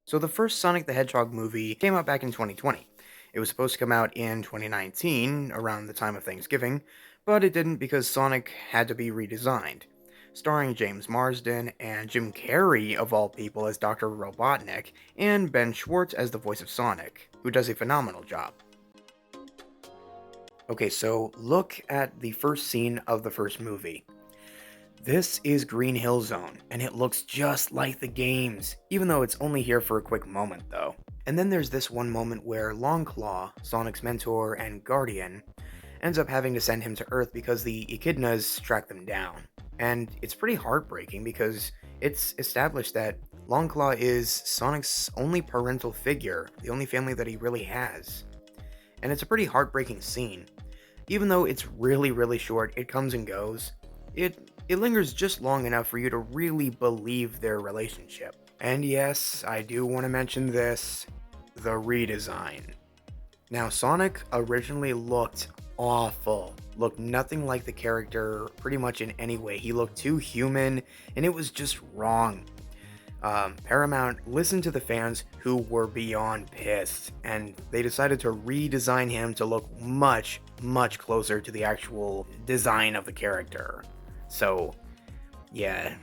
So the first Sonic the Hedgehog movie came out back in 2020. It was supposed to come out in 2019, around the time of Thanksgiving, but it didn't because Sonic had to be redesigned. Starring James Marsden and Jim Carrey, of all people, as Dr. Robotnik, and Ben Schwartz as the voice of Sonic, who does a phenomenal job. Okay, so look at the first scene of the first movie. This is Green Hill Zone, and it looks just like the games, even though it's only here for a quick moment, though. And then there's this one moment where Longclaw, Sonic's mentor and guardian, ends up having to send him to Earth because the echidnas track them down. And it's pretty heartbreaking because it's established that Longclaw is Sonic's only parental figure, the only family that he really has. And it's a pretty heartbreaking scene. Even though it's really, really short, it comes and goes. It lingers just long enough for you to really believe their relationship. And yes, I do want to mention this, the redesign. Now, Sonic originally looked awful. Looked nothing like the character pretty much in any way. He looked too human, and it was just wrong. Paramount listened to the fans who were beyond pissed, and they decided to redesign him to look much, much closer to the actual design of the character. So, yeah.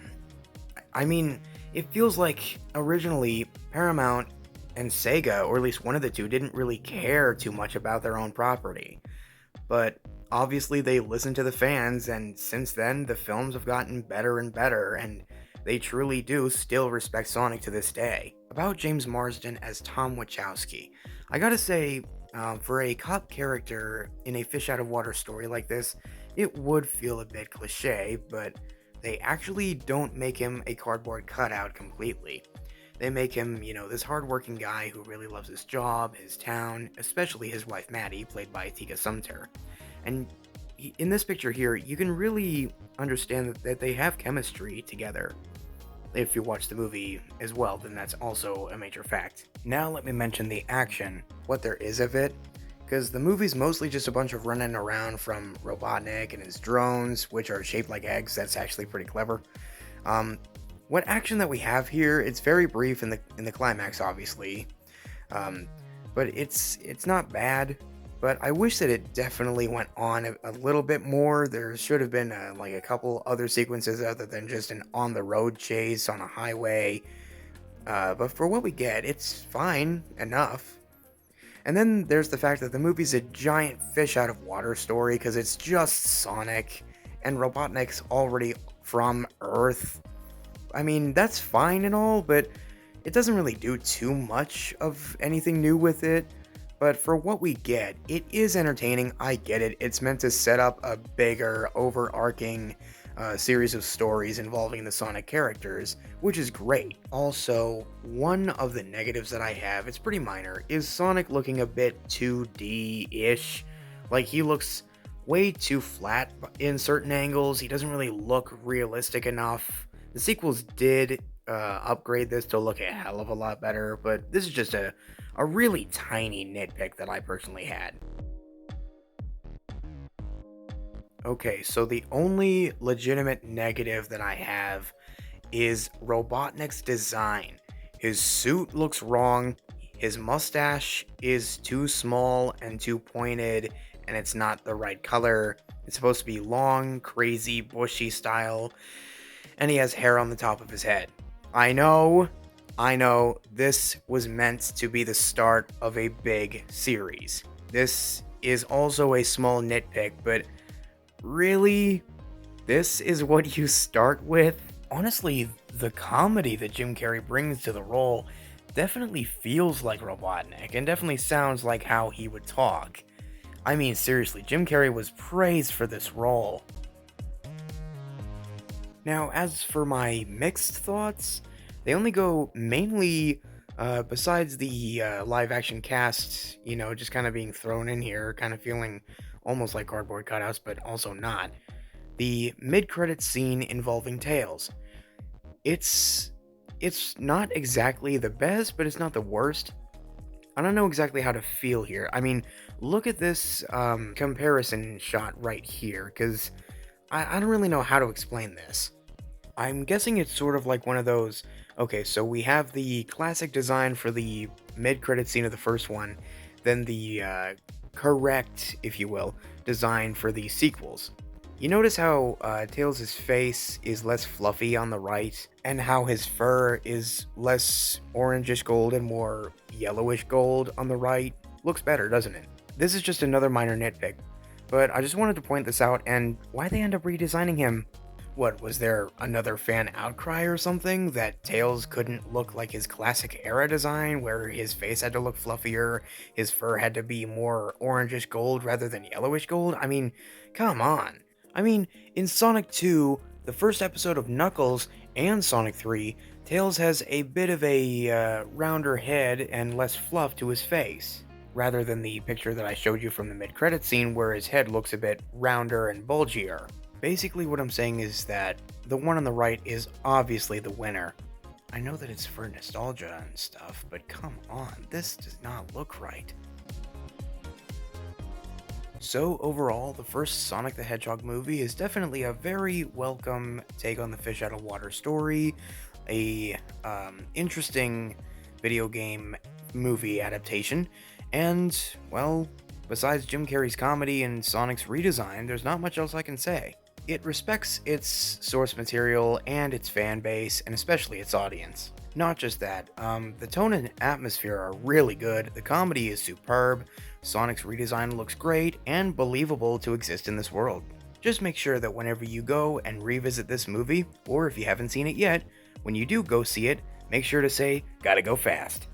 I mean, it feels like originally Paramount and Sega, or at least one of the two, didn't really care too much about their own property. But obviously they listened to the fans, and since then the films have gotten better and better, and they truly do still respect Sonic to this day. About James Marsden as Tom Wachowski, I gotta say, for a cop character in a fish out of water story like this, it would feel a bit cliche, but they actually don't make him a cardboard cutout completely. They make him, this hardworking guy who really loves his job, his town, especially his wife Maddie, played by Tika Sumter. And in this picture here, you can really understand that they have chemistry together. If you watch the movie as well, then that's also a major fact. Now let me mention the action, what there is of it, because the movie's mostly just a bunch of running around from Robotnik and his drones, which are shaped like eggs. That's actually pretty clever. What action that we have here, it's very brief in the climax, obviously, but it's not bad. But I wish that it definitely went on a little bit more. There should have been like a couple other sequences other than just an on-the-road chase on a highway. But for what we get, it's fine enough. And then there's the fact that the movie's a giant fish out of water story because it's just Sonic, and Robotnik's already from Earth. I mean, that's fine and all, but it doesn't really do too much of anything new with it. But for what we get, it is entertaining. I get it. It's meant to set up a bigger, overarching series of stories involving the Sonic characters, which is great. Also, one of the negatives that I have, it's pretty minor, is Sonic looking a bit 2D-ish. Like, he looks way too flat in certain angles. He doesn't really look realistic enough. The sequels did upgrade this to look a hell of a lot better, but this is just a really tiny nitpick that I personally had. Okay, so the only legitimate negative that I have is Robotnik's design. His suit looks wrong, his mustache is too small and too pointed, and it's not the right color. It's supposed to be long, crazy, bushy style, and he has hair on the top of his head. I know, this was meant to be the start of a big series. This is also a small nitpick, but really? This is what you start with? Honestly, the comedy that Jim Carrey brings to the role definitely feels like Robotnik, and definitely sounds like how he would talk. I mean, seriously, Jim Carrey was praised for this role. Now, as for my mixed thoughts, they only go mainly, besides the live action cast, just kind of being thrown in here, kind of feeling almost like cardboard cutouts, but also not. The mid credits scene involving Tails. It's it's not exactly the best, but it's not the worst. I don't know exactly how to feel here. I mean, look at this comparison shot right here, because I don't really know how to explain this. I'm guessing it's sort of like one of those. Okay, so we have the classic design for the mid-credit scene of the first one, then the correct, if you will, design for the sequels. You notice how Tails' face is less fluffy on the right, and how his fur is less orangish gold and more yellowish gold on the right? Looks better, doesn't it? This is just another minor nitpick, but I just wanted to point this out, and why they end up redesigning him. What, was there another fan outcry or something that Tails couldn't look like his classic era design where his face had to look fluffier, his fur had to be more orangish gold rather than yellowish gold? I mean, come on. I mean, in Sonic 2, the first episode of Knuckles, and Sonic 3, Tails has a bit of a rounder head and less fluff to his face, rather than the picture that I showed you from the mid-credit scene where his head looks a bit rounder and bulgier. Basically, what I'm saying is that the one on the right is obviously the winner. I know that it's for nostalgia and stuff, but come on, this does not look right. So, overall, the first Sonic the Hedgehog movie is definitely a very welcome take on the fish out of water story, a interesting video game movie adaptation, and, well, besides Jim Carrey's comedy and Sonic's redesign, there's not much else I can say. It respects its source material and its fan base, and especially its audience. Not just that, the tone and atmosphere are really good, the comedy is superb, Sonic's redesign looks great and believable to exist in this world. Just make sure that whenever you go and revisit this movie, or if you haven't seen it yet, when you do go see it, make sure to say, "Gotta go fast."